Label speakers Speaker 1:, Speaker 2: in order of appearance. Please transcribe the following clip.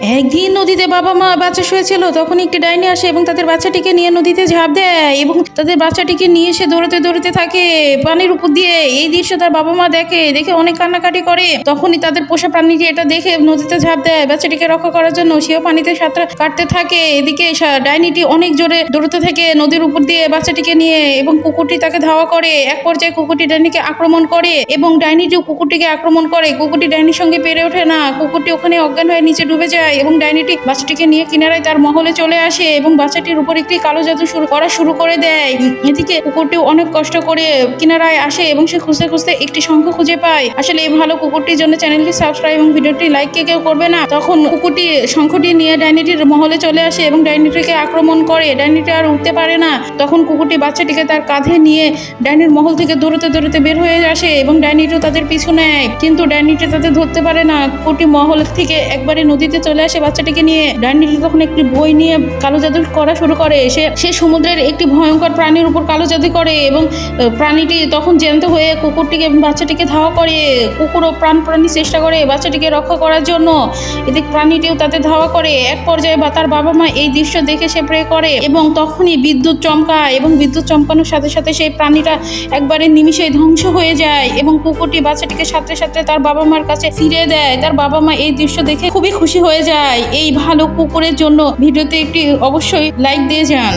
Speaker 1: একদিন নদীতে বাবা মা বাচ্চা শুয়েছিল, তখন একটি ডাইনি আসে এবং তাদের বাচ্চাটিকে নিয়ে নদীতে ঝাঁপ দেয় এবং তাদের বাচ্চাটিকে নিয়ে এসে দৌড়াতে দৌড়াতে থাকে পানির উপর দিয়ে। এই দৃশ্য তার বাবা মা দেখে অনেক কান্নাকাটি করে। তখনই তাদের পোষা প্রাণীটি এটা দেখে নদীতে ঝাঁপ দেয় বাচ্চাটিকে রক্ষা করার জন্য। সেও পানিতে সাঁতার কাটতে থাকে। এদিকে ডাইনিটি অনেক জোরে দৌড়াতে থাকে নদীর উপর দিয়ে বাচ্চাটিকে নিয়ে এবং কুকুরটি তাকে ধাওয়া করে। এক পর্যায়ে কুকুরটি ডাইনিকে আক্রমণ করে এবং ডাইনিটিও কুকুরটিকে আক্রমণ করে। কুকুরটি ডাইনির সঙ্গে পেরে ওঠে না, কুকুরটি ওখানে অজ্ঞান হয়ে নিচে ডুবে যায় এবং ডাইনিটি বাচ্চাটিকে নিয়ে কিনারায় তার মহলে চলে আসে এবং বাচ্চাটির উপর একটি কালো জাদু শুরু করে দেয়। এদিকে কুকুরটিও অনেক কষ্ট করে কিনারায় আসে এবং সে খুঁজতে খুঁজতে একটি শঙ্খ খুঁজে পায়। আসলে এই ভালো কুকুরটির জন্য চ্যানেলটি সাবস্ক্রাইব এবং ভিডিওটি লাইক কেউ করবে না। তখন কুকুরটি শঙ্খটি নিয়ে ডাইনিটির মহলে চলে আসে এবং ডাইনিটিকে আক্রমণ করে। ডাইনিটি আর উঠতে পারে না। তখন কুকুরটি বাচ্চাটিকে তার কাঁধে নিয়ে ডাইনির মহল থেকে দৌড়াতে দৌড়াতে বের হয়ে আসে এবং ডাইনিটিও তাদের পিছু নেয়, কিন্তু ডাইনিটি তাদের ধরতে পারে না। কুকুরটি মহল থেকে একবারে নদীতে চলে আসে বাচ্চাটিকে নিয়ে। ডাইনিটি তখন একটি বই নিয়ে কালো জাদু করা শুরু করে। সে সমুদ্রের একটি ভয়ঙ্কর প্রাণীর উপর কালো জাদু করে এবং প্রাণীটি তখন জ্যান্ত হয়ে কুকুরটিকে বাচ্চাটিকে ধাওয়া করে। কুকুরও প্রাণী চেষ্টা করে বাচ্চাটিকে রক্ষা করার জন্য। এদিকে প্রাণীটিও তাতে ধাওয়া করে। এক পর্যায়ে তার বাবা মা এই দৃশ্য দেখে সে প্রে করে এবং তখনই বিদ্যুৎ চমকায় এবং বিদ্যুৎ চমকানোর সাথে সাথে সেই প্রাণীটা একবারে নিমিষেই ধ্বংস হয়ে যায় এবং কুকুরটি বাচ্চাটিকে সাথে সাথে তার বাবা মার কাছে ফিরে দেয়। তার বাবা মা এই দৃশ্য দেখে খুবই খুশি হয়ে যায়। এই ভালো কুকুরের জন্য ভিডিওতে একটি অবশ্যই লাইক দিয়ে যান।